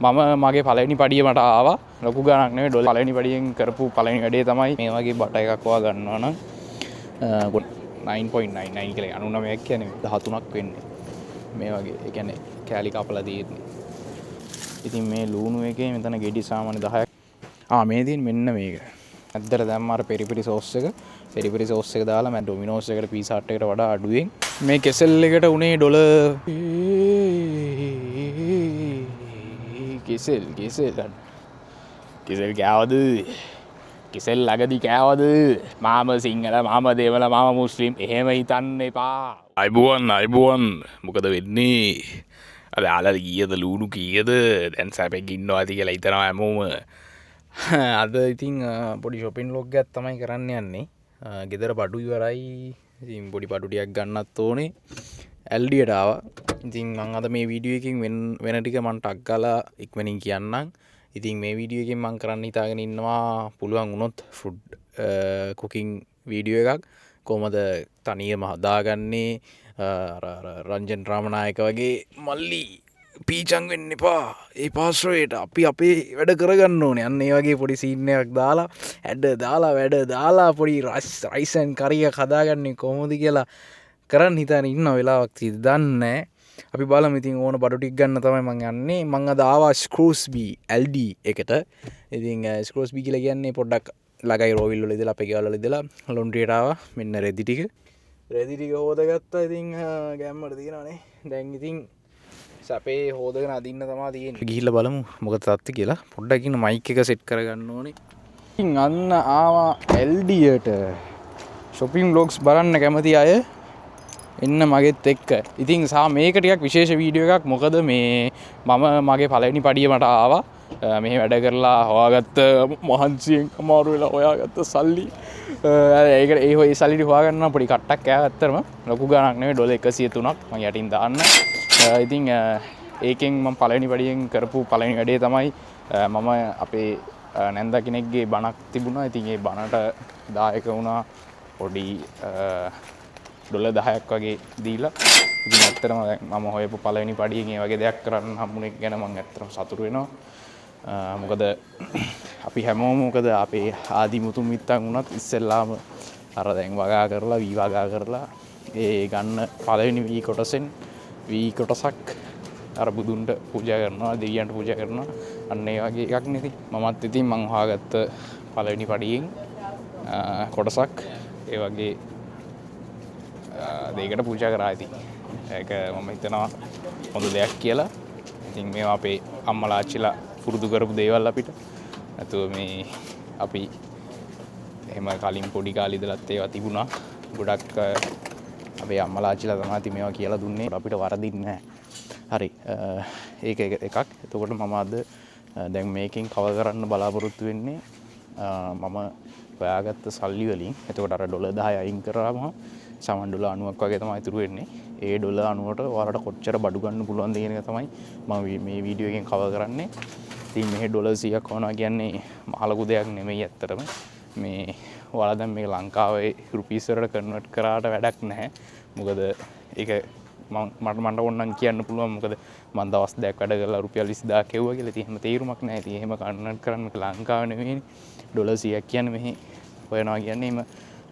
මම මගේ පළවෙනි පඩිය මට ආවා. ලොකු ගණක් නෙවෙයි ඩොලර් පළවෙනි පඩියෙන් කරපු පළවෙනි වැඩේ තමයි මේ වගේ බට එකක් වා ගන්නවා නම් 9.99 කියලා 99ක් කියන්නේ 13ක් වෙන්නේ. මේ වගේ ඒ කියන්නේ කෑලි කපලා තියෙන්නේ. ඉතින් මේ ලුණු එකේ මෙතන ගෙඩි සාමාන්‍ය 10ක්. මේ තියෙන මෙන්න මේක. ඇද්දට දැම්ම අර පෙරිපෙරි සෝස් එක. පෙරිපෙරි සෝස් එක දාලා මම ඩොමිනෝස් එකට පීසා හට් එකට වඩා අඩුවෙන් මේ කෙසෙල් එකට උනේ ඩොලර් කෙසෙල් කෑවද? කෙසෙල් ළඟදි කෑවද? මාම සිංහල මාම දෙමළ මාම මුස්ලිම් එහෙම හිතන්න එපා. අයිබුවන් මොකද වෙන්නේ? අද ආලද කීයද ලුණු කීයද? දැන් සැපෙක් ඉන්නවා ඇති කියලා හිතනවා හැමෝම. අද ඉතින් පොඩි ෂොපින් ලොග් එකක් තමයි කරන්න යන්නේ. ගෙදර බඩු ඉවරයි. ඉතින් පොඩි බඩු ටිකක් ගන්නත් ඕනේ. ඇල්ඩියට ආවා. ඉතින් මම අද මේ වීඩියෝ එකකින් වෙන ටික මම ටග් ගාලා ඉක්මනින් කියන්නම්. ඉතින් මේ වීඩියෝ එකෙන් මම කරන්න හිතාගෙන ඉන්නවා පුළුවන් වුණොත් ෆුඩ් කුකින් වීඩියෝ එකක් කොහමද තනියම හදාගන්නේ රංජන් රාමනායක වගේ මල්ලි පීචන් වෙන්න එපා ඒ පාස්වර්ඩ් අපි අපේ වැඩ කරගන්න ඕනේ අන්න ඒ වගේ පොඩි සීන් එකක් දාලා වැඩ දාලා පොඩි රයිස් ඇන් කරියක් හදාගන්නේ කොහොමද කියලා කරන්න හිතාගෙන ඉන්න වෙලාවක් තියෙද දන්නේ අපි බලමු ඉතින් ඕන බඩු ටික ගන්න තමයි මම යන්නේ මම අද ආවා ස්ක්‍රූස්බී LD එකට ඉතින් ස්ක්‍රූස්බී කියලා කියන්නේ පොඩ්ඩක් ලගයි රෝවිල් වල ඉඳලා අපේ ගෙවල් වල ඉඳලා ලොන්ඩ්‍රියට ආවා මෙන්න රෙදි ටික හොදගත්තා ඉතින් ගෑම්මට තියෙනවානේ දැන් ඉතින් සැපේ හොදගෙන අදින්න තමයි තියෙන්නේ ගිහිල්ලා බලමු මොකද තත්ති කියලා පොඩ්ඩක් ඉන්න මයික් එක සෙට් කරගන්න ඕනේ ඉතින් අන්න ආවා LDට shopping vlogs බලන්න කැමති අය එන්න මගෙත් එක්ක. ඉතින් මේක ටිකක් විශේෂ වීඩියෝ එකක්. මොකද මේ මම මගේ පළවෙනි පඩිය මට ආවා. මේ වැඩ කරලා හොයාගත්ත මහන්සියෙන් අමාරු වෙලා හොයාගත්ත සල්ලි. ඒකට ඒ සල්ලි ටික හොයාගන්න පොඩි කට්ටක් කෑගත්තරම ලොකු ගණක් නෙවෙයි ඩොලර් 103ක් මම යටින් දාන්න. ඉතින් ඒකෙන් මම පළවෙනි පඩියෙන් කරපු පළවෙනි වැඩේ තමයි මම අපේ නැන්දා කෙනෙක්ගේ බණක් තිබුණා. ඉතින් ඒ බණට දායක වුණා පොඩි ඩොලර් 10ක් වගේ දීලා ඉතින් ඇත්තටම මම හොයපු පළවෙනි පඩියෙන් මේ වගේ දෙයක් කරන්න හම්බුනේ ගැන මම ඇත්තටම සතුටු වෙනවා. මොකද අපි හැමෝම මොකද අපේ ආදි මුතුන් මිත්තන් වුණත් ඉස්සෙල්ලාම අර දැන් වගා කරලා වී වගා කරලා ඒ ගන්න පළවෙනි වී කොටසෙන් වී කොටසක් අර බුදුන්ට පූජා කරනවා දෙවියන්ට පූජා කරනවා අන්න ඒ වගේ එකක් නෙති මමත් ඉතින් මං හොයාගත්ත පළවෙනි පඩියෙන් කොටසක් ඒ වගේ දෙයකට පූජා කරා ඉතින් ඒක මම හිතනවා හොඳ දෙයක් කියලා. ඉතින් මේවා අපේ අම්මලා ආච්චිලා පුරුදු කරපු දේවල් අපිට. නැතුව මේ අපි එහෙම කලින් පොඩි කාලේ ඉඳලත් ඒවා තිබුණා. ගොඩක් අපේ අම්මලා ආච්චිලා තමයි ඉතින් මේවා කියලා දුන්නේ. අපිට වරදින්නේ නැහැ. හරි. ඒක එකක්. එතකොට මම අද දැන් මේකෙන් කවර් කරන්න බලාපොරොත්තු වෙන්නේ මම හොයාගත්ත සල්ලි වලින්. එතකොට අර ඩොලර් 10 අයින් කරාම සාමාන්‍ය ඩොලර් 90ක් වගේ තමයි ඉතුරු වෙන්නේ. ඒ ඩොලර් 90ට ඔයාලට කොච්චර බඩු ගන්න පුළුවන්ද කියන එක තමයි මම මේ වීඩියෝ එකෙන් කවර් කරන්නේ. ඉතින් මේ ඩොලර් 100ක් වුණා කියන්නේ මහ ලොකු දෙයක් නෙමෙයි ඇත්තටම. මේ ඔයාලා දැන් මේක ලංකාවේ රුපීස් වලට කන්වර්ට් කරාට වැඩක් නැහැ. මොකද ඒක මට ඕනනම් කියන්න පුළුවන් මොකද මම දවස් දෙකක් වැඩ කරලා රුපියල් 20000 කෙවුවා කියලා. ඉතින් එහෙම තේරුමක් නැහැ. ඉතින් එහෙම කන්වර්ට් කරන්න මේක ලංකාව නෙමෙයිනේ. ඩොලර් 100ක් කියන්නේ මෙහි හොයනවා කියන්නේ එහෙම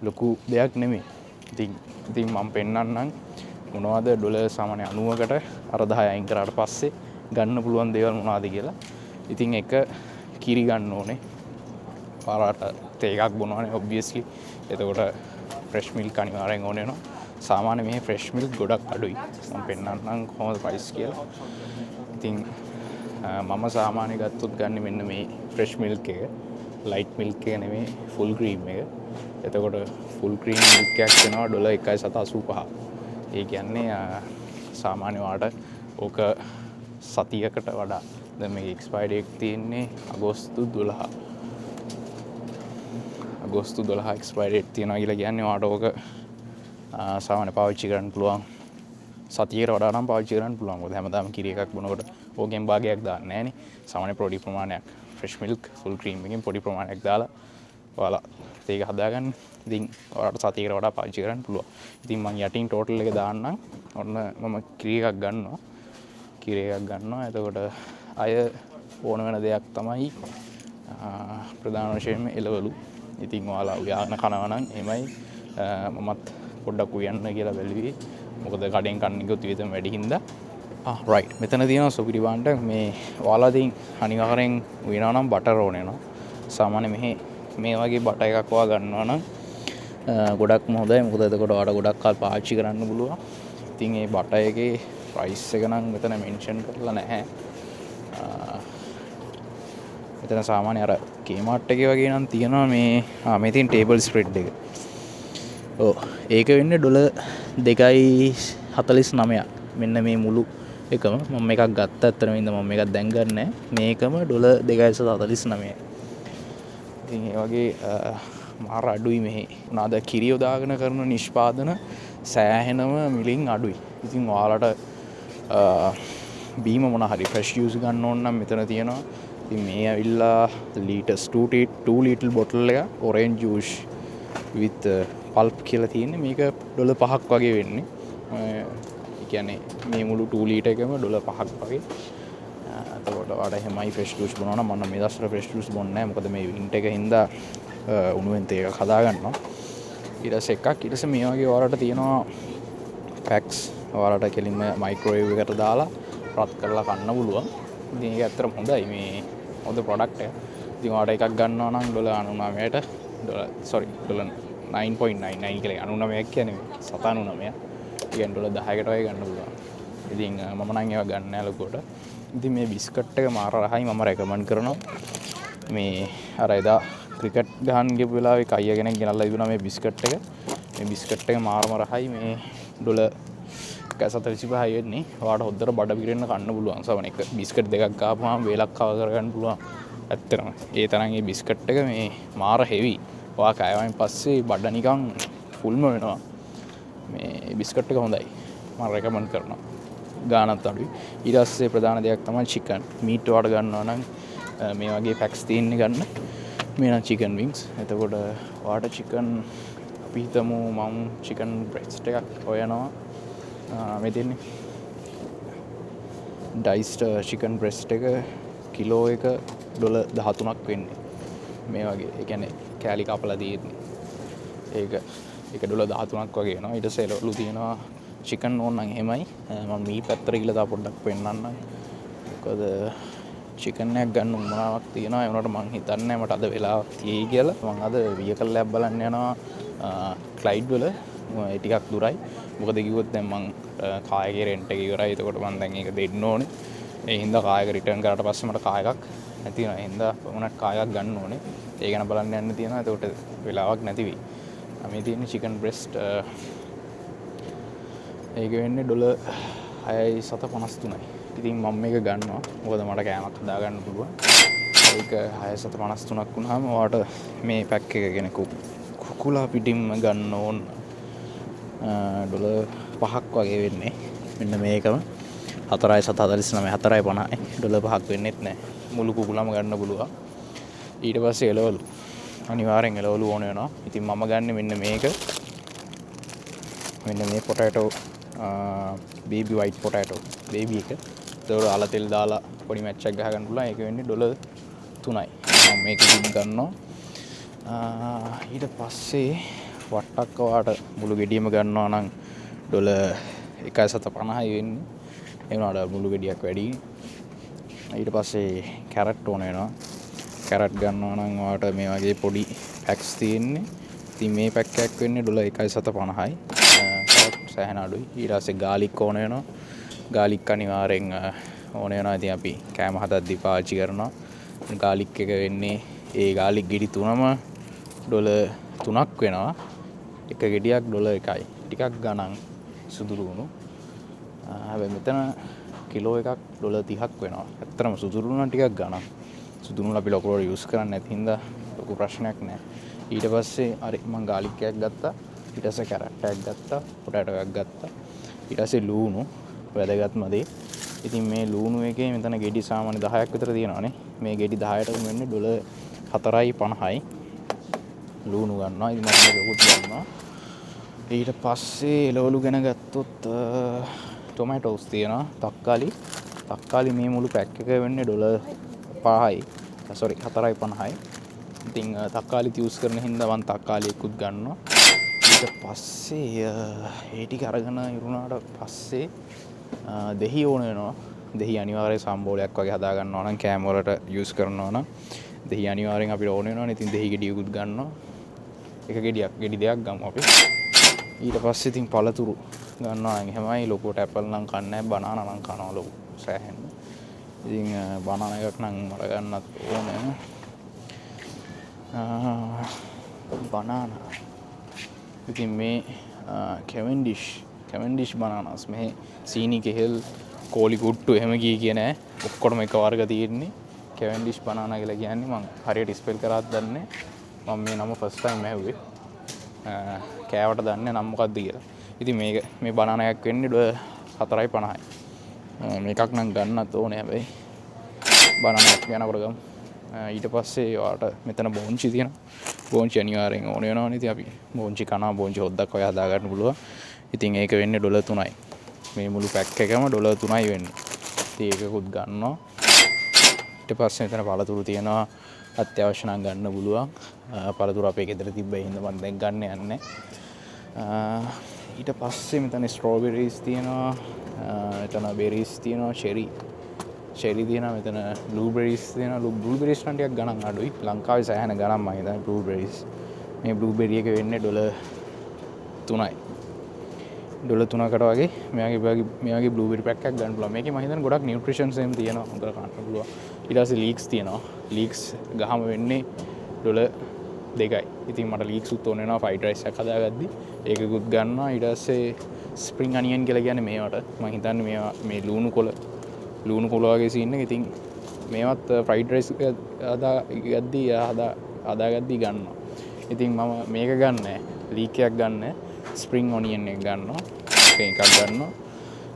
ලොකු දෙයක් නෙමෙයි. ඉතින් මම පෙන්නන්නම් මොනවද ඩොලර් සාමාන්‍ය 90කට අර 10 අයින් කරාට පස්සේ ගන්න පුළුවන් දේවල් මොනවද කියලා. ඉතින් එක කිරි ගන්න ඕනේ. පාරට තේ එකක් බොනවනේ ඔබ්වියස්ලි. එතකොට ෆ්‍රෙෂ් මිල්ක් අනිවාර්යෙන් ඕනේ වෙනවා. සාමාන්‍ය මේ ෆ්‍රෙෂ් මිල්ක් ගොඩක් අඩුයි. මම පෙන්නන්නම් කොහොමද ප්‍රයිස් කියලා. ඉතින් මම සාමාන්‍ය ගත්තොත් ගන්න මෙන්න මේ ෆ්‍රෙෂ් මිල්ක් එක. ලයිට් මිල්ක් එක නෙමෙයි ෆුල් ක්‍රීම් එක. එතකොට ෆුල් ක්‍රීම් මිල්ක් එකක් වෙනවා ඩොලර් 1.85. ඒ කියන්නේ සාමාන්‍ය වාට ඕක සතියකට වඩා දැන් මේක එක්ස්පයරි එක තියෙන්නේ අගෝස්තු 12. අගෝස්තු 12 එක්ස්පයරි එක තියෙනවා කියලා කියන්නේ වාට ඕක සාමාන්‍ය පාවිච්චි කරන්න පුළුවන්. සතියකට වඩා නම් පාවිච්චි කරන්න පුළුවන්. මොකද හැමදාම කිරි එකක් බොනකොට ඕකෙන් භාගයක් දාන්නේ නැහනේ. සාමාන්‍ය පොඩි ප්‍රමාණයක් ෆ්‍රෙෂ් මිල්ක් ෆුල් ක්‍රීම් එකෙන් පොඩි ප්‍රමාණයක් දාලා ඔයාලා ඒක හදාගන්න. ඉතින් ඔයාලට සතියකට වඩා පාවිච්චි කරන්න පුළුවන්. ඉතින් මම යටින් ටෝටල් එක දාන්නම්. ඔන්න මම කිරි එකක් ගන්නවා. එතකොට අය ඕන වෙන දෙයක් තමයි ප්‍රධාන වශයෙන්ම එළවලු. ඉතින් ඔයාලා උයාගෙන කනවා නම් එහෙමයි. මමත් පොඩ්ඩක් උයන්න කියලා බැලුවේ. මොකද කඩෙන් කන්න ගියොත් විතර වැඩි හින්දා. රයිට්. මෙතන තියෙනවා සුපිරි බාණ්ඩ. මේ ඔයාලා ඉතින් අනිවාර්යෙන් උයනවා නම් බටර් ඕන වෙනවා. සාමාන්‍ය මේ වගේ බටර් එකක් ඔයා ගන්නවා නම් ගොඩක්ම හොඳයි. මොකද එතකොට ඔයාලට ගොඩක් කල් පාවිච්චි කරන්න පුළුවන්. ඉතින් මේ බටර් එකේ ප්‍රයිස් එක නම් මෙතන මෙන්ෂන් කරලා නැහැ. මෙතන සාමාන්‍ය අර කේමාර්ට් එකේ වගේ නම් තියෙනවා මේ තියෙන ටේබල් ස්ප්‍රෙඩ් එක. ඔව් ඒක වෙන්නේ $2.49. මෙන්න මේ මුළු එකම මම එකක් ගත්තා. අතරම ඉඳන් මම එකක් දැන් ගන්නෑ. මේකම $2.49. ඉතින් ඒ වගේ මාර අඩුයි මෙහි. උනාද කිරි යොදාගෙන කරන නිෂ්පාදන සෑහෙනම මිලින් අඩුයි. ඉතින් ඔයාලට බීම මොන හරි ෆ්‍රෙෂ් ජූස් ගන්න ඕන නම් මෙතන තියෙනවා. ඉතින් මේ ඇවිල්ලා ලීටර්ස් 2 ලීටර් බොටල් එක orange juice with pulp කියලා තියෙන්නේ. මේක $5ක් වගේ වෙන්නේ. ඒ කියන්නේ මේ මුළු 2 ලීටර් එකම $5ක් වගේ. එතකොට ඔයාලට එහෙමයි ෆ්‍රෙෂ් ජූස් බොනවා නම් මම මේ දවස්වල ෆ්‍රෙෂ් ජූස් බොන්නේ නැහැ. මොකද මේ වින්ටර් එක හින්දා උණුවෙන් තේ එකක් හදා ගන්නවා. ඊට පස්සේ මේ වගේ ඔයාලට තියෙනවා පැක්ස්. ඔයාලට කෙලින්ම මයික්‍රෝවේව් එකට දාලා රත් කරලා කන්න පුළුවන්. ඉතින් ඒක ඇත්තටම හොඳයි. මේ හොඳ ප්‍රොඩක්ට් එක. ඉතින් ඔයාලට එකක් ගන්නවා නම් $99ට $9.99 කියලා 99ක් කියන්නේ 799. කියන්නේ $10කට වගේ ගන්න පුළුවන්. ඉතින් මම නම් ඒවා ගන්න නෑ ලොකුවට. ඉතින් මේ බිස්කට් එක මාර රහයි. මම රෙකමන්ඩ් කරනවා. මේ අර එදා ක්‍රිකට් ගහන්න ගියපු වෙලාවේ කයිය කෙනෙක් ගෙනල්ලා දුන්නා මේ බිස්කට් එක. මේ බිස්කට් එක මාරම රහයි. මේ $1.45 වෙන්නේ. ඔයාලට හොද්දට බඩ පිරෙන්න කන්න පුළුවන්. සමහර එක බිස්කට් දෙකක් ගාපුවාම වේලක් කව කරගන්න පුළුවන්. ඇත්තටම. ඒ තරම් මේ බිස්කට් එක මේ මාර හෙවි. ඔයා කෑවයින් පස්සේ බඩ නිකන් ෆුල්ම වෙනවා. මේ බිස්කට් එක හොඳයි. මම රෙකමන්ඩ් කරනවා. ගානත් අඩුයි. ඊට පස්සේ ප්‍රධාන දෙයක් තමයි චිකන්. මීට් ඔයාලට ගන්නවා නම් මේ වගේ පැක්ස් තියෙන්නේ ගන්න. මේ නම් චිකන් වින්ග්ස්. එතකොට ඔයාලට චිකන් අපි හිතමු මම චිකන් බ්‍රෙස්ට් එකක් හොයනවා. මේ දෙන්නේ ඩයිස්ඩ් චිකන් බ්‍රෙස්ට් එක කිලෝ එක $13ක් වෙන්නේ. මේ වගේ. ඒ කියන්නේ කෑලි කපලා තියෙන්නේ. ඒක $13ක් වගේ වෙනවා. ඊට පස්සේ එළවලු තියෙනවා. චිකන් ඕන නම් එහෙමයි. මම මේ පැත්තට ගිහලා තව පොඩ්ඩක් පෙන්නන්නම්. මොකද චිකන් එකක් ගන්න උවමනාවක් තියෙනවා. ඒ වුණාට මම හිතන්නේ මට අද වෙලාවක් තියෙයි කියලා. මම අද වියකල් ලැබ් බලන්න යනවා ක්ලයිඩ් වල. ඒ ටිකක් දුරයි. මොකද කිව්වොත් දැන් මම කායගේ රෙන්ට් එක ඉවරයි. එතකොට මම දැන් ඒක දෙන්න ඕනේ. ඒ හින්දා කායක රිටර්න් කරාට පස්සේ මට කායයක් නැති වෙනවා. ඒ හින්දා මොනක් කායයක් ගන්න ඕනේ. ඒ ගැන බලන්න යන්න තියෙනවා. එතකොට වෙලාවක් නැති වෙයි. මේ තියෙන්නේ චිකන් බ්‍රෙස්ට්. ඒක වෙන්නේ $6.53. ඉතින් මම මේක ගන්නවා. මොකද මට කෑමක් හදා ගන්න පුළුවන්. ඒක $6.53ක් වුණාම ඔයාලට මේ පැක් එක ගැන කුකුලා පිටින්ම ගන්න ඕන $5ක් වගේ වෙන්නේ. මෙන්න මේකම $4.49 $4.50 වෙන්නෙත් නැහැ. මුළු කුකුලම ගන්න පුළුවන්. ඊට පස්සේ එළවලු. අනිවාර්යෙන් එළවලු ඕන වෙනවා. ඉතින් මම ගන්න මෙන්න මේක. මෙන්න මේ පොටැටෝ බේබි වයිට් පොටැටෝ බේබි එක. ඒතකොට අල තෙල් දාලා පොඩි මැච් එකක් ගහ ගන්න පුළුවන්. ඒක වෙන්නේ $3යි. මම මේක ගන්නවා. ඊට පස්සේ වට්ටක්ක ඔයාලට මුළු ගෙඩියම ගන්නවා නම් $1.50යි වෙන්නේ. ඒ වුණාට මුළු ගෙඩියක් වැඩි. ඊට පස්සේ කැරට් ඕන වෙනවා. කැරට් ගන්නවා නම් ඔයාලට මේ වගේ පොඩි පැක්ස් තියෙන්නේ. ඉතින් මේ පැක් එකක් වෙන්නේ $1.50යි. කැරට් සෑහෙන අඩුයි. ඊට පස්සේ ගාලික් ඕන වෙනවා. ගාලික් අනිවාර්යෙන් ඕන වෙනවා. ඉතින් අපි කෑම හදද්දී පාවිච්චි කරනවා. ගාලික් එක වෙන්නේ ඒ ගාලික් ගෙඩි තුනම $3ක් වෙනවා. එක ගෙඩියක් $1යි. ටිකක් ගණන් සුදුරුණු. හැබැයි මෙතන කිලෝ එකක් $30ක් වෙනවා. ඇත්තටම සුදුරුණු ටිකක් ගණන්. සුදුරුණු අපි ලොකුවට යූස් කරන්නේ නැති හින්දා ලොකු ප්‍රශ්නයක් නැහැ. ඊට පස්සේ හරි මම ගාලික් එකක් ගත්තා. ඊට පස්සේ කැරට් එකක් ගත්තා. පොටැටෝ එකක් ගත්තා. ඊට පස්සේ ලූණු වැදගත්ම දේ. ඉතින් මේ ලූණු එකේ මෙතන ගෙඩි සාමාන්‍ය 10ක් විතර තියෙනවානේ. මේ ගෙඩි 10ට වෙන්නේ $4.50යි. ලූණු ගන්නවා. ඉතින් මම මේක උත් ගන්නවා. ඊට පස්සේ එළවලු ගැන ගත්තොත් ටොමැටෝස් තියෙනවා. තක්කාලි මේ මුළු පැක් එක වෙන්නේ 5යි. සෝරි 4.50යි. ඉතින් තක්කාලි යූස් කරන හින්දා මම තක්කාලියකුත් ගන්නවා. ඊට පස්සේ ඒ ටික අරගෙන ඉරුණාට පස්සේ දෙහි ඕන වෙනවා. දෙහි අනිවාර්ය සම්බෝලයක් වගේ හදා ගන්නවා නම් කෑම වලට යූස් කරනවා නම් දෙහි අනිවාර්යෙන් අපිට ඕන වෙනවනේ. ඉතින් දෙහි ගෙඩියකුත් ගන්නවා. එක ගෙඩි දෙකක් ගමු අපි. ඊට පස්සේ ඉතින් පළතුරු ගන්නවා නම් එහෙමයි. ලොකුවට ඇපල් නම් කන්නේ නැහැ. බනානා නම් කනවා ලොකු සෑහෙන්න. ඉතින් බනානා එකක් නම් මට ගන්නත් ඕනේ. බනානා. ඉතින් මේ කැවෙන්ඩිෂ් බනානාස් මේ සීනි කෙහෙල් කෝලි කුට්ටු එහෙම කිය නෑ. ඔක්කොටම එක වර්ග තියෙන්නේ. කැවෙන්ඩිෂ් බනානා කියලා කියන්නේ මම හරියට ස්පෙල් කරාත් දන්නේ මම මේ නම ෆස්ට් ටයිම් ඇහුවේ. කෑවට දන්නේ නම මොකක්ද කියලා. ඉතින් මේ බනානා එකක් වෙන්නේ 4.50යි. මේකක් නම් ගන්නත් ඕනේ හැබැයි. බනානා එකක් යනකොට ගමු. ඊට පස්සේ ඔයාලට මෙතන බෝන්චි තියෙනවා. බෝන්චි අනිවාර්යෙන් ඕන වෙනවනේ. ඉතින් අපි බෝන්චි කනවා. බෝන්චි හොද්දක් ඔය හදා ගන්න පුළුවන්. ඉතින් ඒක වෙන්නේ $3යි. මේ මුළු පැක් එකම $3යි වෙන්නේ. ඉතින් ඒකකුත් ගන්නවා. ඊට පස්සේ මෙතන පළතුරු තියෙනවා. අත්‍යවශ්‍ය නම් ගන්න පුළුවන්. පළතුරු අපේ ගෙදර තිබ්බේ හින්දා මම දැන් ගන්න යන්නේ. ඊට පස්සේ මෙතන ස්ට්‍රෝබෙරිස් තියෙනවා. මෙතන බෙරිස් තියෙනවා. ෂෙරි තියෙනවා. මෙතන බ්ලූබෙරිස් තියෙනවා. බ්ලූබෙරිස් නම් ටිකක් ගණන් අඩුයි. ලංකාවේ සෑහෙන ගණන් මම හිතන්නේ බ්ලූබෙරිස්. මේ බ්ලූබෙරි එක වෙන්නේ $3යි. $3කට වගේ මෙයාගේ බ්ලූබෙරි පැක් එකක් ගන්න පුළුවන්. මේකේ මම හිතන්නේ ගොඩක් නියුට්‍රිෂන්ස් එහෙම තියෙනවා. හොඳට කන්න පුළුවන්. ඊට පස්සේ ලීක්ස් තියෙනවා. ලීක්ස් ගහම වෙන්නේ $2යි. ඉතින් මට ලීක්ස් උත් ඕන වෙනවා ෆ්‍රයිඩ් රයිස් එකක් හදාගද්දි. ඒකකුත් ගන්නවා. ඊට පස්සේ ස්ප්‍රින් අනියන් කියලා කියන්නේ මේවට. මම හිතන්නේ මේවා මේ ලුණු කොළ වගේ සීන් එක. ඉතින් මේවත් ෆ්‍රයිඩ් රයිස් හදාගද්දි ගන්නවා. ඉතින් මම මේක ගන්නෑ. ලීක් එකක් ගන්නෑ. ස්ප්‍රින් ඔනියන් එක ගන්නවා. එකක් ගන්නවා.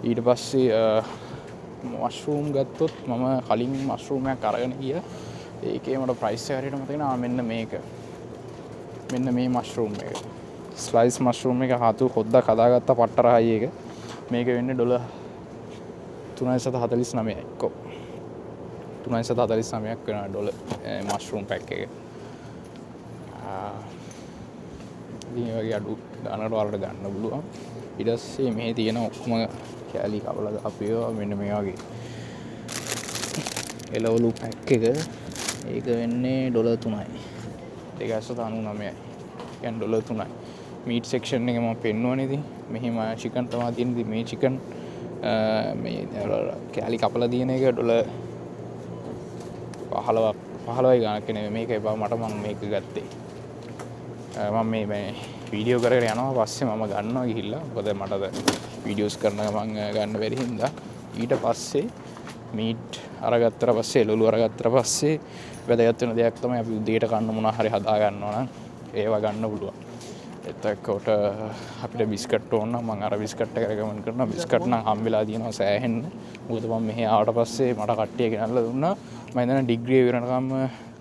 ඊට පස්සේ මෂ්රූම් ගත්තොත් මම කලින් මෂ්රූම් එකක් අරගෙන ගියා. ඒකේ මට ප්‍රයිස් එක හරියට මතක නෑ. මෙන්න මේක. මෙන්න මේ මෂ්රූම් එක. ස්ලයිස් මෂ්රූම් එක හොද්දක් හදාගත්ත පට්ටරහයි එක. මේක වෙන්නේ $3.49යි. 3.49ක් වෙනවා ඩොලර් මෂ්රූම් පැක් එක. ඉතින් ඒ වගේ අඩු ගන්නට වලට ගන්න පුළුවන්. ඊට පස්සේ මේ තියෙන ඔක්කොම කැලි කවලා දාපියෝ මෙන්න මේ වගේ එළවලු පැක් එක. ඒක වෙන්නේ $3යි. 299යි. කියන්නේ $3යි. මීට් සෙක්ෂන් එක මම පෙන්නුවනේ. ඉතින් මෙහිම චිකන් තමයි තියෙන්නේ. මේ චිකන් මේ කැලි කපලා තියෙන එක $15යි ගානක් නෙවෙයි. මේක එපා මට මම මේක ගත්තේ. මම මේ වීඩියෝ කරගෙන යනවා. පස්සේ මම ගන්නවා ගිහිල්ලා. මොකද මට වීඩියෝස් කරන ගමන් ගන්න බැරි හින්දා. ඊට පස්සේ මීට් අරගත්තට පස්සේ එළවලු අරගත්තට පස්සේ වැදගත් වෙන දෙයක් තමයි අපි උදේට කන්න මොනවා හරි හදා ගන්නවා නම් ඒවා ගන්න පුළුවන්. එතකොට අපිට බිස්කට් ඕන නම් මම අර බිස්කට් එක රෙකමන්ඩ් කරනවා. බිස්කට් නම් හම්බෙලා තියෙනවා සෑහෙන්න. මොකද මම මෙහි ආවට පස්සේ මට කට්ටිය ගෙනල්ලා දුන්නා. මම හිතන්නේ ඩිග්‍රී වෙනකම්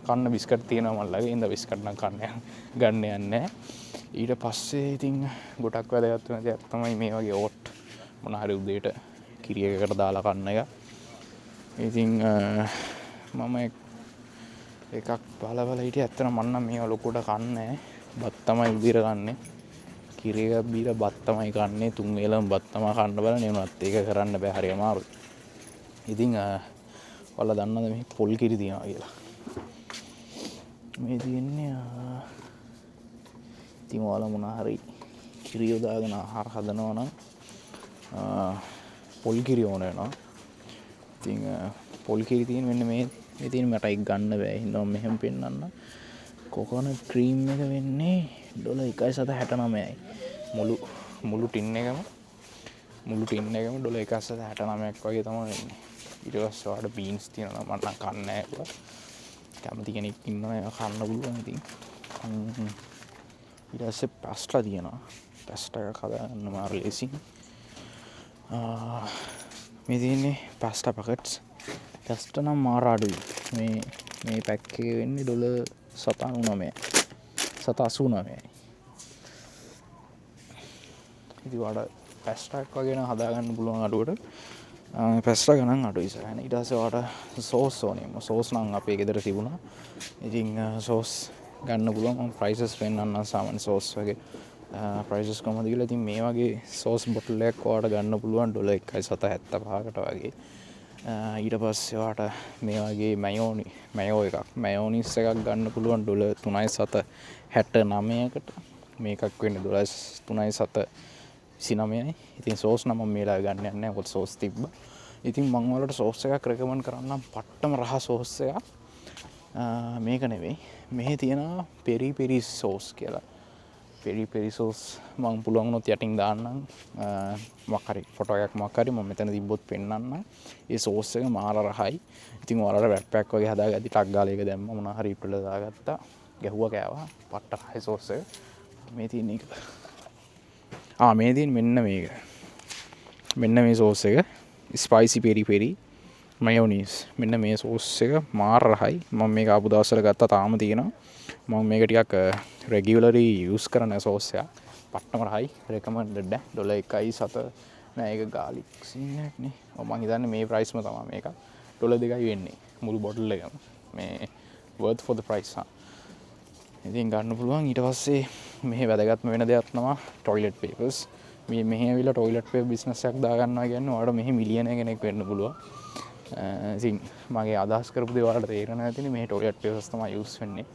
කන්න බිස්කට් තියෙනවා මම ළඟ. ඉතින් බිස්කට් නම් ගන්න යන්නේ. ඊට පස්සේ ඉතින් ගොඩක් වැදගත් වෙන දෙයක් තමයි මේ වගේ ඕට් මොන හරි උදේට කිරි එකකට දාලා කන්න එක. ඉතින් මම එකක් බලවල හිටියේ. ඇත්තටම මම නම් මේවා ලොකුට කන්නේ බත් තමයි උදේට කන්නේ. කිරි එකක් බීලා බත් තමයි කන්නේ. 3 වේලම බත් තමයි කන්න බලන්නේ. උනත් ඒක කරන්න බෑ. හරි අමාරුයි. ඉතින් ඔයාලා දන්නවද මේ පොල් කිරි තියනවා කියලා? මේ තියෙන්නේ ඉතින් ඔයාලා මොන හරි කිරි යොදාගෙන ආහාර හදනවා නම් පොල් කිරි ඕන වෙනවා. ඉතින් පොල් කිරි තියෙන මෙන්න මේ තියෙන මට ඒක ගන්න බෑ. හින්දා මම මෙහෙම පෙන්නන්න. කොකෝනට් ක්‍රීම් එක වෙන්නේ $1.69යි. මුළු ටින් එකම $1.69ක් වගේ තමයි වෙන්නේ. ඊට පස්සේ ඔයාලට බීන්ස් තියෙනවා. මට නම් කන්නේ නැහැ ඒවා. කැමති කෙනෙක් ඉන්නවා ඒවා කන්න පුළුවන්. ඉතින් ඊට පස්සේ පාස්ටා තියෙනවා. පාස්ටා එක හදාගන්න මාරු ලේසි. මේ තියෙන්නේ පාස්ටා පැකට්ස්. පාස්ටා නම් මාර අඩුයි. මේ පැක් එකේ වෙන්නේ $7.99යි. ඉතින් වඩා පාස්ටා එක වගේ නම් හදාගන්න පුළුවන් අඩුවට. පැස්ලා ගණන් අඩුයි සහන. ඊට පස්සේ ඔයාලට සෝස් ඕනේ. සෝස් නම් අපේ ගෙදර තිබුණා. ඉතින් සෝස් ගන්න පුළුවන්. මම ප්‍රයිසස් පෙන්නන්නම් සාමාන්‍ය සෝස් වගේ ප්‍රයිසස් කොහමද කියලා. ඉතින් මේ වගේ සෝස් බොටල් එකක් ඔයාලට ගන්න පුළුවන් $1.75කට වගේ. ඊට පස්සේ ඔයාලට මේ වගේ මයෝ එකක් මයෝනිස් එකක් ගන්න පුළුවන් $3.69කට. මේකක් වෙන්නේ $3.29යි. ඉතින් සෝස් නම් මම මේලා ගන්න යන්නේ නැහැ. මොකද සෝස් තිබ්බා. ඉතින් මම වලට සෝස් එකක් රෙකමන්ඩ් කරන්නම්. පට්ටම රහ සෝස් එකක්. මේක නෙවෙයි. මෙහි තියෙනවා පෙරි පෙරි සෝස් කියලා. පෙරි පෙරි සෝස් මම පුළුවන් වුණොත් යටින් දාන්නම්. මොකක් හරි ෆොටෝ එකක් මොකක් හරි මම මෙතන තිබ්බොත් පෙන්නන්නම්. ඒ සෝස් එක මාර රහයි. ඉතින් ඔයාලට වැට් පැක් වගේ හදාගatti ටක් ගාලා ඒක දැම්ම මොනවා හරි ඉප්පල දාගත්තා. ගැහුවා කෑවා. පට්ට රහයි සෝස් එක. මේ තියෙන එක. මේ තියෙන මෙන්න මේක. මෙන්න මේ සෝස් එක. ස්පයිසි පෙරි පෙරි මයෝනීස්. මෙන්න මේ සෝස් එක මාර රහයි. මම මේක ආපු දවස්වල ගත්තා තාම තියෙනවා. මම මේක ටිකක් රෙගියුලරි යූස් කරන සෝස් එකක්. පට්ටම රහයි. රෙකමන්ඩඩ් $1.7 නෑ ඒක ගාලික් සීන් එකක් නේ. මම හිතන්නේ මේ ප්‍රයිස්ම තමයි මේක. $2 වෙන්නේ මුළු බොටල් එකම. මේ worth for the price හා. ඉතින් ගන්න පුළුවන්. ඊට පස්සේ මෙහි වැදගත්ම වෙන දෙයක් තමයි toilet papers. මෙහි ඇවිල්ලා toilet paper business එකක් දාගන්නවා කියන්නේ ඔයාලට මෙහි මිලියනර් කෙනෙක් වෙන්න පුළුවන්. ඉතින් මගේ අදහස් කරපු දේ ඔයාලට තේරෙන්නේ නැතිනේ මේ toilet papers තමයි use වෙන්නේ.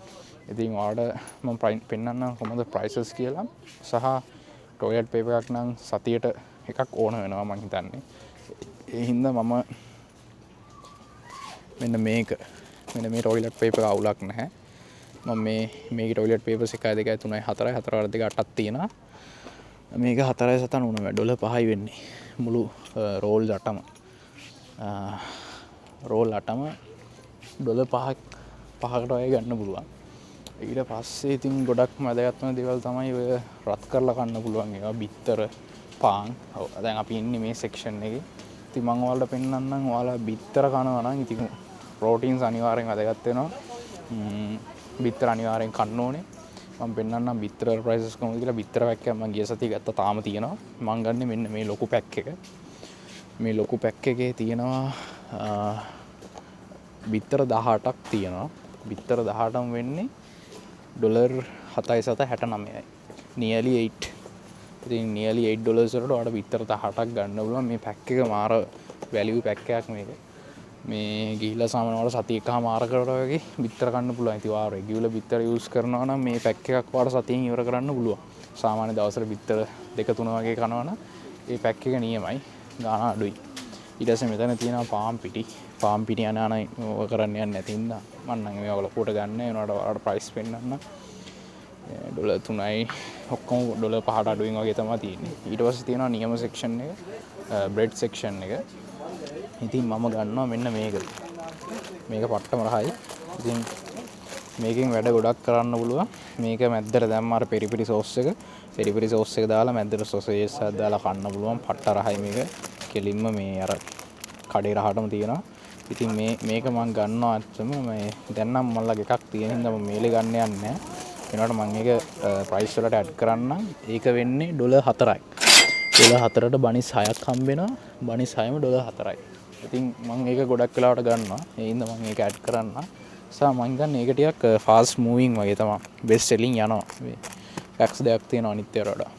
ඉතින් ඔයාලට මම පෙන්නන්නම් කොහොමද prices කියලා. සහ toilet paper එකක් නම් සතියට එකක් ඕන වෙනවා මම හිතන්නේ. ඒ හින්දා මම මෙන්න මේ toilet paper අවුලක් නැහැ. මම මේකේ toilet papers 1 2 3 4 4 2 8ක් තියෙනවා. මේක 4.99 $5යි වෙන්නේ. මුළු රෝල් 8ම. රෝල් 8ම $5කට වගේ ගන්න පුළුවන්. ඊට පස්සේ ඉතින් ගොඩක්ම වැදගත්ම දේවල් තමයි ඔය රත් කරලා කන්න පුළුවන් ඒවා බිත්තර පාන්. ඔව් දැන් අපි ඉන්නේ මේ සෙක්ෂන් එකේ. ඉතින් මම ඔයාලට පෙන්නන්නම්. ඔයාලා බිත්තර කනවා නම් ඉතින් ප්‍රෝටීන්ස් අනිවාර්යෙන් වැදගත් වෙනවා. බිත්තර අනිවාර්යෙන් කන්න ඕනේ. මම පෙන්නන්නම් බිත්තර ප්‍රයිසස් කොහොමද කියලා. බිත්තර පැක් එකක් මම ගිය සතියේ ගත්තා තාම තියෙනවා. මම ගන්නේ මෙන්න මේ ලොකු පැක් එක. මේ ලොකු පැක් එකේ තියෙනවා බිත්තර 18ක් තියෙනවා. බිත්තර 18ම වෙන්නේ $7.69යි. nearly 8. ඉතින් nearly $8 වලට ඔයාලට බිත්තර 18ක් ගන්න පුළුවන්. මේ පැක් එක මාර වැලියු පැක් එකක් මේක. මේ ගිහිල්ලා සාමාන්‍ය වල සතිය එකමාරකට වගේ බිත්තර කන්න පුළුවන්. ඉතින් ඔයා රෙගියුලර් බිත්තර යූස් කරනවා නම් මේ පැක් එකක් ඔයාලට සතියෙන් ඉවර කරන්න පුළුවන්. සාමාන්‍ය දවසට බිත්තර 2-3 වගේ කනවා නම් මේ පැක් එක නියමයි. ගාණ අඩුයි. ඊට පස්සේ මෙතන තියෙනවා පාම් පිටි. පාම් පිටි යන කරන්න යන්නේ නැති හින්දා මම නම් මේවා ලොකුවට ගන්න. ඒනට ඔයාලට ප්‍රයිස් පෙන්නන්න. $3යි ඔක්කොම $5ට අඩුවෙන් වගේ තමයි තියෙන්නේ. ඊට පස්සේ තියෙනවා නියම සෙක්ෂන් එක. බ්‍රෙඩ් සෙක්ෂන් එක. ඉතින් මම ගන්නවා මෙන්න මේක. මේක පට්ටම රහයි. ඉතින් මේකෙන් වැඩ ගොඩක් කරන්න පුළුවන්. මේක මැද්දට දැම්ම අර පෙරි පෙරි සෝස් එක. පෙරි පෙරි සෝස් එක දාලා මැද්දට සොසේජස් එකක් දාලා කන්න පුළුවන්. පට්ට රහයි මේක. කෙලින්ම මේ අර කඩේ රහටම තියෙනවා. ඉතින් මේක මම ගන්නවා අච්චම මේ දැන් නම් මල්ලගේ එකක් තියෙන හින්දා මම මේලේ ගන්න යන්නේ නැහැ. එනකොට මම ඒක ප්‍රයිස් වලට ඇඩ් කරන්නම්. ඒක වෙන්නේ $4යි. $4ට බනිස් 6ක් හම්බ වෙනවා. බනිස් 6ම $4යි. ඉතින් මම ඒක ගොඩක් වෙලාවට ගන්නවා. ඒ හින්දා මම ඒක ඇඩ් කරන්න. සහ මම හිතන්නේ ඒක ටිකක් ෆාස්ට් මූවින් වගේ තමයි. බෙස්ට් සෙලින් යනවා. මේ පැක්ස් දෙකක් තියෙනවා අනිත් ඒවාට වඩා.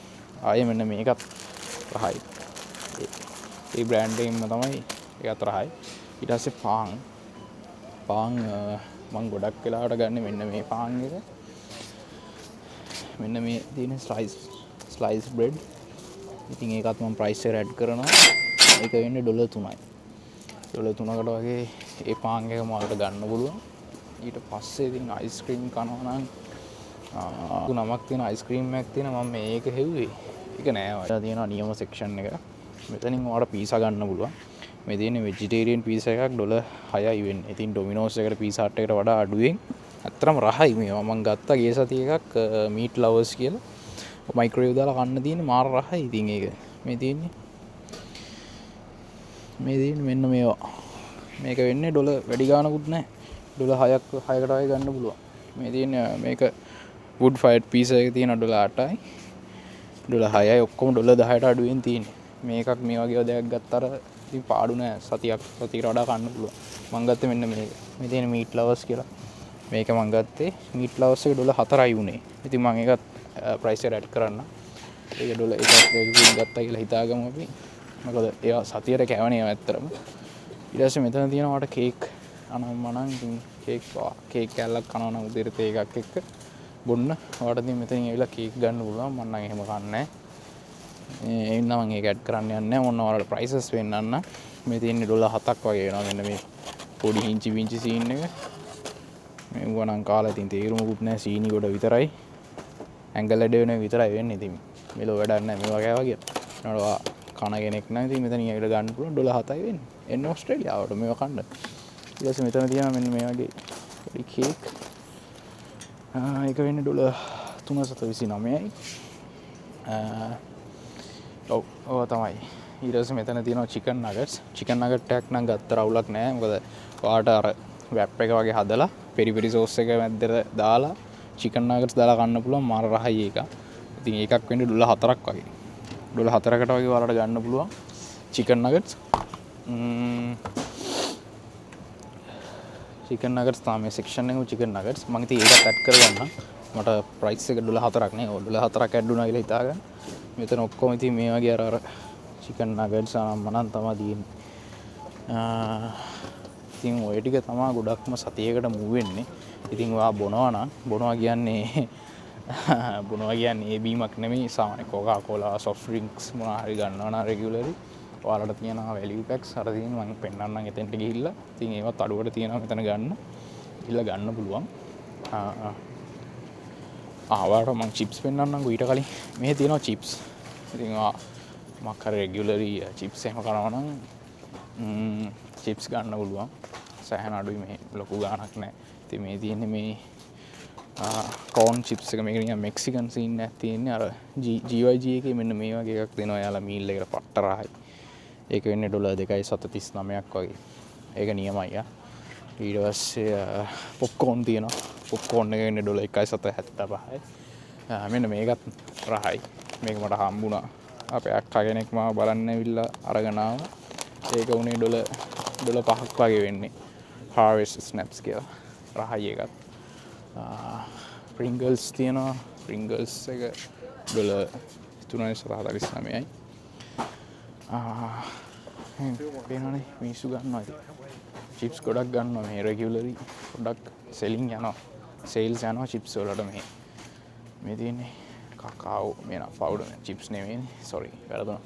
ආයේ මෙන්න මේකත් රහයි. ඒ බ්‍රෑන්ඩ් එකෙන්ම තමයි ඒකත් රහයි. ඊට පස්සේ පාන් මම ගොඩක් වෙලාවට ගන්න මෙන්න මේ පාන් එක. මෙන්න මේ තියෙන ස්ලයිස් බ්‍රෙඩ්. ඉතින් ඒකත් මම ප්‍රයිස් එක ඇඩ් කරනවා. ඒක වෙන්නේ $3යි. $3කට වගේ ඒ පාන් එක මාකට ගන්න පුළුවන්. ඊට පස්සේ ඉතින් අයිස්ක්‍රීම් කනවා නම් නමක් තියෙන අයිස්ක්‍රීම් එකක් තියෙන මම මේක හෙව්වේ. ඒක නෑ ඔය. තියෙනවා නියම සෙක්ෂන් එක. මෙතනින් ඔයාලට පීසා ගන්න පුළුවන්. මේ තියෙන්නේ වෙජිටේරියන් පීසා එකක් $6යි වෙන්නේ. ඉතින් ඩොමිනෝස් එකට පීසා හට් එකට වඩා අඩුවෙන් අත්‍තරම රහයි මේවා. මම ගත්තා ගිය සතියේ එකක් මීට් ලවර්ස් කියලා. මයික්‍රෝවේව් දාලා කන්න තියෙන්නේ මාර රහයි. ඉතින් ඒක මේ තියෙන්නේ මෙන්න මේවා. මේක වෙන්නේ ඩොලර් වැඩි ගානකුත් නැහැ. ඩොලර් 6කට වගේ ගන්න පුළුවන්. මේ තියෙන්නේ මේක wood fired pizza එක තියෙන $8යි. $6යි ඔක්කොම $10ට අඩුවෙන් තියෙන්නේ. මේකක් මේ වගේ දෙයක් ගත්තර ඉතින් පාඩු නෑ සතියකට වඩා කන්න පුළුවන්. මං ගත්තේ මෙන්න මේක. මේ තියෙන මීට් ලවර්ස් කියලා. මේක මං ගත්තේ මීට් ලවර්ස් එක $4යි වුණේ. ඉතින් මං ඒකත් ප්‍රයිස් එකට ඇඩ් කරන්න. ඒක $1 ගත්තා කියලා හිතාගමු අපි. මොකද ඒවා සතියට කැවනේ ඒවා ඇත්තටම. ඊට පස්සේ මෙතන තියෙනවා මට කේක් අනම්මනම් ඉතින් කේක් කෑල්ලක් කනවා නම් උදේට තේ එකක් එක්ක බොන්න. ඔයාලට ඉතින් මෙතනින් ඇවිල්ලා කේක් ගන්න පුළුවන්. මම නම් එහෙම කන්නේ නැහැ. ඒ ඉන්න මම ඒක ඇඩ් කරන්න යන්නේ නැහැ. මොන ඔයාලට ප්‍රයිසස් වෙන්නන්න. මේ තියෙන්නේ $7ක් වගේ වෙනවා. මෙන්න මේ පොඩි හිංචි විංචි සීන් එක. මේ වුණාන් කාලා ඉතින් තේරුමකුත් නැහැ. සීනි ගොඩ විතරයි. ඇඟල් ලැඩ වෙන විතරයි වෙන්නේ. ඉතින් මෙලෝ වැඩක් නැහැ මේ වගේ වගේ. නෝවා කන කෙනෙක් නම් ඉතින් මෙතනින් ඇවිල්ලා ගන්න පුළුවන්. $7යි වෙන්නේ. එන්න ඕස්ට්‍රේලියාවට මේව කන්න. ඊට පස්සේ මෙතන තියෙනවා මෙන්න මේ වගේ පොඩි කේක්. ඒක වෙන්නේ $329යි. ඔව් තමයි. ඊට පස්සේ මෙතන තියෙනවා චිකන් නගට්ස්. චිකන් නගට් එකක් නම් ගත්ත රවුලක් නැහැ. මොකද ඔයාට අර වැප් එක වගේ හදලා පෙරි පෙරි සෝස් එක මැද්දට දාලා චිකන් නගට්ස් දාලා කන්න පුළුවන් මාර රහයි එක. ඉතින් ඒකක් වෙන්නේ $4ක් වගේ. $4කට වගේ ඔයාලට ගන්න පුළුවන් චිකන් නගට්ස්. චිකන් නගට්ස් තමයි සෙක්ෂන් එකේ චිකන් නගට්ස්. මම ඉතින් ඒකත් ඇඩ් කරගන්නම්. මට ප්‍රයිස් එක $4ක් නේ. $4ක් ඇඩ් වුණා කියලා හිතාගන්න. මෙතන ඔක්කොම ඉතින් මේ වගේ අර චිකන් නගට්ස් අනම්මනම් තමයි තියෙන්නේ. ඉතින් ඔය ටික තමයි ගොඩක්ම සතියකට මූව් වෙන්නේ. ඉතින් ඔයා බොනවා කියන්නේ ඒ බීමක් නෙමෙයි. සාමාන්‍ය කොකා කෝලා සොෆ්ට් ඩ්‍රින්ක්ස් මොනවා හරි ගන්නවා නම් රෙගියුලරි ඔයාලට තියෙනවා වැලියු පැක්ස්. අර තියෙන මම පෙන්නන්නම් එතෙන්ට ගිහිල්ලා. ඉතින් ඒවත් අඩුවට තියෙනවා මෙතන ගන්න. ගිහිල්ලා ගන්න පුළුවන්. ඔයාලට මම චිප්ස් පෙන්නන්නම් ඊට කලින්. මේ තියෙනවා චිප්ස්. ඉතින් මක් හරි රෙගියුලරි චිප්ස් එහෙම කරනවා නම් චිප්ස් ගන්න පුළුවන්. සෑහෙන අඩුයි මේ ලොකු ගාණක් නැහැ. ඉතින් මේ තියෙන්නේ මේ කෝන් චිප්ස් එක. මේක නිකන් මෙක්සිකන් සීන් එකක් තියෙන්නේ. අර GYG එකේ මෙන්න මේ වගේ එකක් දෙනවා යාලා මීල් එකට පට්ට රහයි. ඒක වෙන්නේ $2.39ක් වගේ. ඒක නියමයි යා. ඊට පස්සේ පොප්කෝන් තියෙනවා. පොප්කෝන් එක වෙන්නේ $1.75යි. මෙන්න මේකත් රහයි. මේක මට හම්බුණා. අපේ අක්කා කෙනෙක් මාව බලන්න ඇවිල්ලා අරගෙන ආවා. ඒක උනේ $5ක් වගේ වෙන්නේ. Harvest Snaps කියලා. රහයි එකත්. Pringles තියෙනවා. Pringles එක $3.49යි. පේනවනේ මිනිස්සු ගන්නවා ඉතින්. චිප්ස් ගොඩක් ගන්නවා මේ රෙගියුලරි. ගොඩක් සෙලින් යනවා. සේල්ස් යනවා චිප්ස් වලට මේ. මේ තියෙන්නේ කකාවෝ මේන පවුඩර් චිප්ස් නෙමෙයිනේ. සෝරි වැරදුනා.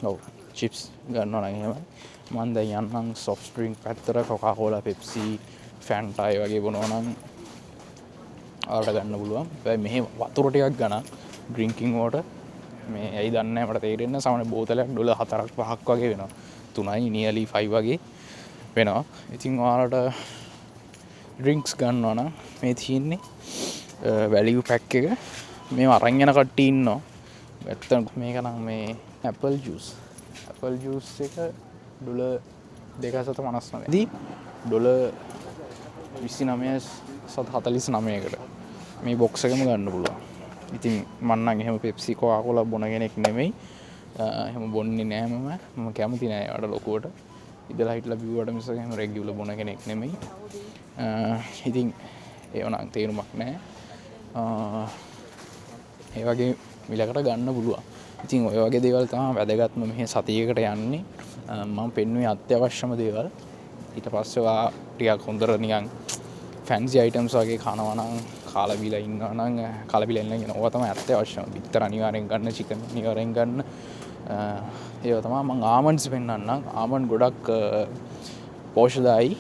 ඔව් චිප්ස් ගන්නවා නම් එහෙමයි. මම දැන් යන්නම් සොෆ්ට් ඩ්‍රින්ක් පැත්තට කොකා කෝලා පෙප්සි ෆැන්ටා ඒ වගේ බොනවා නම් ඔයාලට ගන්න පුළුවන්. හැබැයි මෙහෙ වතුර ටිකක් ගන්න ඩ්‍රින්කින් වෝටර්. මේ ඇයි දන්නේ නැහැ මට තේරෙන්නේ. සාමාන්‍ය බෝතලයක් $4ක් 5ක් වගේ වෙනවා. 3යි නියලි 5 වගේ වෙනවා. ඉතින් ඔයාලට ඩ්‍රින්ක්ස් ගන්නවා නම් මේ තියෙන්නේ වැලියු පැක් එක. මේව අරන් යන කට්ටිය ඉන්නවා. ඇත්තටම මේක නම් මේ ඇපල් ජූස්. ඇපල් ජූස් එක $2.59 දී $29.49කට මේ බොක්ස් එකම ගන්න පුළුවන්. ඉතින් මම නම් එහෙම පෙප්සි කොකා කෝලා බොන කෙනෙක් නෙමෙයි. එහෙම බොන්නේ නෑ මම කැමති නෑ ඒවට ලොකුවට. ඉඳලා හිටලා බිව්වට මිසක එහෙම රෙගියුලර් බොන කෙනෙක් නෙමෙයි. ඉතින් ඒව නම් තේරුමක් නෑ. ඒ වගේ මිලකට ගන්න පුළුවන්. ඉතින් ඔය වගේ දේවල් තමයි වැදගත්ම මෙහි සතියකට යන්නේ. මම පෙන්නුවේ අත්‍යවශ්‍යම දේවල්. ඊට පස්සේ ඔයා ටිකක් හොඳට නිකන් ෆැන්සි අයිටම්ස් වගේ කනවා නම් කාලා බීලා ඉන්නවා නම් කාලා බීලා ඉන්න ඕවා තමයි අත්‍යවශ්‍යම. බිත්තර අනිවාර්යෙන් ගන්න, චිකන් අනිවාර්යෙන් ගන්න. ඒවා තමයි මම ආමන්ඩ්ස් පෙන්නන්නම්. ආමන්ඩ් ගොඩක් පෝෂ්‍යදායි.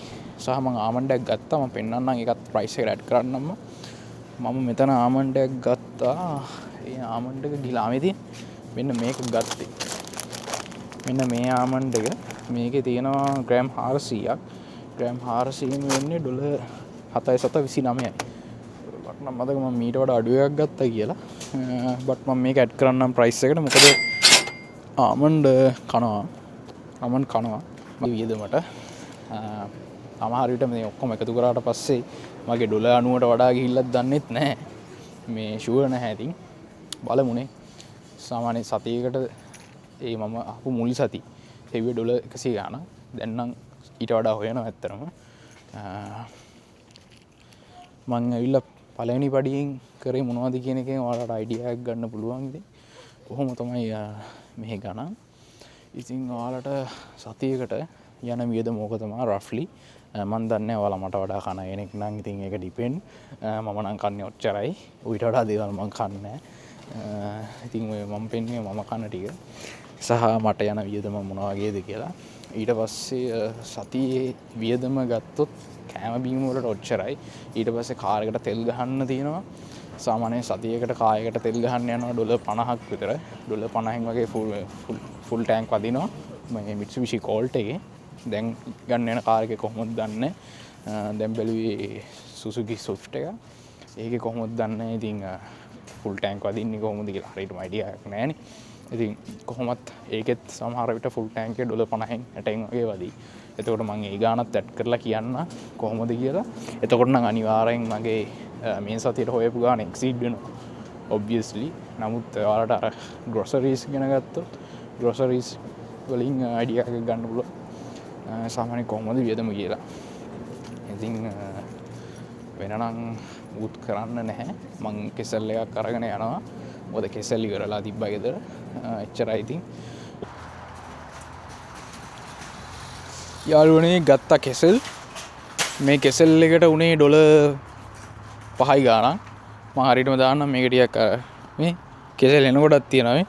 සහ මම ආමන්ඩ් එකක් ගත්තා. මම පෙන්නන්නම් ඒකත් ප්‍රයිස් එකට ඇඩ් කරන්නම්ම. මම මෙතන ආමන්ඩ් එකක් ගත්තා. ඒ ආමන්ඩ් එක ගිහලා මේ තියෙන මෙන්න මේක ගත්තේ. මෙන්න මේ ආමන්ඩ් එක මේකේ තියෙනවා ග්‍රෑම් 400ක්. ග්‍රෑම් 400 වෙන්නේ $7.29යි. බට් නම් මතක මම මීට වඩා අඩු එකක් ගත්තා කියලා. බට් මම මේක ඇඩ් කරන්නම් ප්‍රයිස් එකට. මොකද ආමන්ඩ් කනවා. මගේ වියදමට. සමහර විට මේ ඔක්කොම එකතු කරාට පස්සේ මගේ $90ට වඩා ගිහිල්ලත් දන්නෙත් නැහැ. මේ ෂුවර් නැහැ ඉතින්. බලමුනේ. සාමාන්‍ය සතියකට ඒ මම අපපු මුල් සති හෙවිය $100 ගාන දැන්නම් ඊට වඩා හොයන ඇත්තරම මං ඇවිල්ල පළවෙනි පඩියෙන් කරේ මොනවද කියන එකෙන් ඔයාලට අයිඩියාවක් ගන්න පුළුවන් ඉතින් කොහොම තමයි මෙහි ගණන් ඉතින් ඔයාලට සතියකට යන වියදම ඕක තමයි රෆ්ලි මන් දන්නේ ඔයාලා මට වඩා කන කෙනෙක් නම් ඉතින් ඒක ඩිපෙන්ඩ් මම නම් කන්නේ ඔච්චරයි ඌට වඩා දේවල් මං කන්නේ ඉතින් ඔය මම පෙන්නේ මම කන ටික සහ මට යන වියදම මොන වගේද කියලා ඊට පස්සේ සතියේ වියදම ගත්තොත් කෑම බීම වලට ඔච්චරයි ඊට පස්සේ කාර් එකට තෙල් ගහන්න තියෙනවා සාමාන්‍යයෙන් සතියකට කායකට තෙල් ගහන්න යනවා $50ක් විතර $50න් වගේ ෆුල් ටැංක් වදිනවා මේ Mitsubishi Colt එකේ දැන් ගන්න යන කාර් එක කොහොමද දන්නේ දැන් බැලුවේ Suzuki Swift එක ඒකේ කොහොමද දන්නේ ඉතින් ෆුල් ටැංක් වදින්නේ කොහොමද කියලා හරියටම අයිඩියා එකක් නැහැනේ ඉතින් කොහොමත් ඒකෙත් සමහර විට ෆුල් ටැංක් එක $50න් 60න් වගේ වදී එතකොට මම ඒ ගානත් ඇඩ් කරලා කියන්න කොහොමද කියලා එතකොට නම් අනිවාර්යෙන් මගේ මේ සතියට හොයපු ගාන එක්සීඩ් වෙනවා obviously නමුත් ඔයාලට අර groceries ගැන ගත්තොත් groceries වලින් අයිඩියා එකක් ගන්න පුළුවන් සාමාන්‍ය කොහොමද වියදම කියලා ඉතින් වෙනනම් උත් කරන්න නැහැ මං කෙසල් එකක් අරගෙන යනවා මොකද කෙසල් ඉවරලා තිබ්බා ගෙදර එච්චරයි ඉතින් යාළුවනේ ගත්තා කෙසල් මේ කෙසල් එකට උනේ $5 ගාණක් මම හරියටම දාන්නම් මේක ටිකක් මේ කෙසල් එන කොටක් තියෙනවා මේ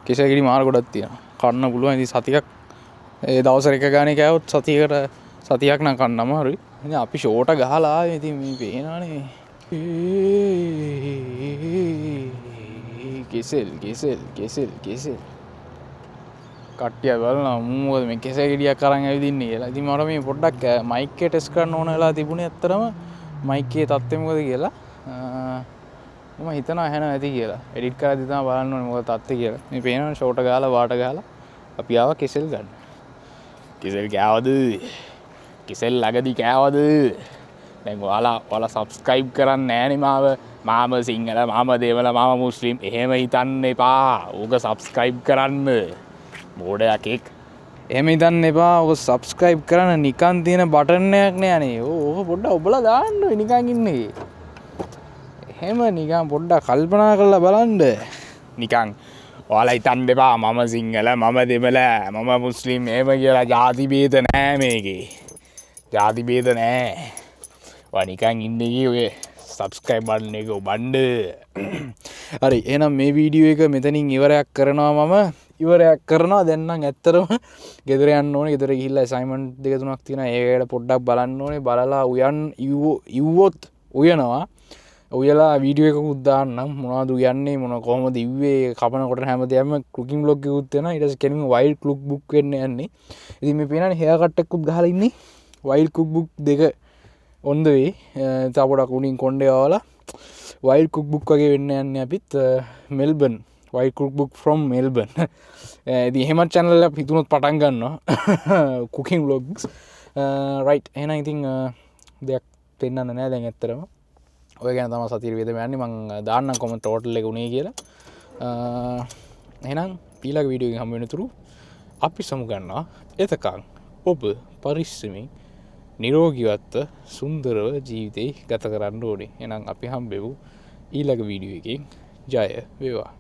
කෙසල් ගෙඩි මාර කොටක් තියෙනවා කන්න පුළුවන් ඉතින් සතියක් ඒ දවසට එක ගානේ කෑවොත් සතියක් නම් කන්න අමාරුයි ඉතින් අපි ෂෝට ගහලා ආවේ ඉතින් මේ පේනවනේ කෙසල් කට්ටිය බලනවා මොකද මේ කෙසල් ගෙඩියක් අරන් ඇවිදින්නේ කියලා. ඉතින් මම මේ පොඩ්ඩක් මයික් එක ටෙස්ට් කරන්න ඕන වෙලා තිබුණේ ඇත්තටම මයික් එකේ තත්ත්වය මොකද කියලා. මම හිතනවා ඇහෙනවා ඇති කියලා. එඩිට් කරද්දි තමයි බලන්න ඕනේ මොකද තත්ත්වය කියලා. මේ පේනවනේ ෂෝට ගහලා වාට ගහලා අපි ආවා කෙසල් ගන්න. කෙසල් කෑවද? කෙසල් ළඟදී කෑවද? දැන් ඔයාලා සබ්ස්ක්‍රයිබ් කරන්නේ නැහනේ මාම සිංහල මාම දේවල මාම මුස්ලිම් එහෙම හිතන්න එපා. ඕක සබ්ස්ක්‍රයිබ් කරන්න. බෝඩයක් එක් එහෙම හිතන්න එපා. ඕක සබ්ස්ක්‍රයිබ් කරන්න නිකන් තියෙන බටන් එකක් නෑනේ. ඕක පොඩ්ඩක් ඔබලා දාන්න නිකන් ඉන්නේ. එහෙම නිකන් පොඩ්ඩක් කල්පනා කරලා බලන්න. නිකන් ඔයාලා හිතන්න එපා මම සිංහල මම දෙමළ මම මුස්ලිම් එහෙම කියලා ಜಾති ભેද නෑ මේකේ. ಜಾති ભેද නෑ. ඔයා නිකන් ඉන්නේ ඔය සබ්ස්ක්‍රයිබ් බටන් එක ඔබන්න. හරි එහෙනම් මේ වීඩියෝ එක මෙතනින් ඉවරයක් කරනවා දැන් නම් ඇත්තටම ගෙදර යන්න ඕනේ. ගෙදර ගිහිල්ලා අසයින්මන්ට් 2-3ක් තියෙනවා. ඒකට පොඩ්ඩක් බලන්න ඕනේ. බලලා ඉව්වොත් උයනවා. ඔයලා වීඩියෝ එකකුත් දාන්නම් මොනවද උයන්නේ මොන කොහොමද ඉව්වේ කපනකොට හැමදේම කුකින් බ්ලොග් එකකුත් වෙනවා. ඊට පස්සේ කෙනෙක් වයිල්ඩ් කුක් බුක් වෙන්න යන්නේ. ඉතින් මේ පේනනේ හෙයා කට් එකකුත් ගහලා ඉන්නේ. Wild cook book 2 on the way. තව පොඩක් උණින් කොණ්ඩේ ආවලා වයිල්ඩ් කුක් බුක් වගේ වෙන්න යන්නේ අපිත් Melbourne wild cook book from Melbourne. ඉතින් එහෙමත් channel එකක් හිතුනොත් පටන් ගන්නවා cooking vlogs. right එහෙනම් ඉතින් දෙයක් පෙන්නන්න නෑ දැන් ඇත්තටම. ඔය ගැන තමයි සතියේ වේදම යන්නේ. මම දාන්නම් කොමන්ට් ටෝටල් එක උනේ කියලා. එහෙනම් ඊළඟ වීඩියෝ එකෙන් හම්බ වෙනතුරු අපි සමු ගන්නවා. එතකන් ඔබ පරිස්සමින් නිරෝගීවත්ව සුන්දරව ජීවිතේ ගත කරන්න ඕනේ. එහෙනම් අපි හම්බෙමු ඊළඟ වීඩියෝ එකකින්. ජය වේවා.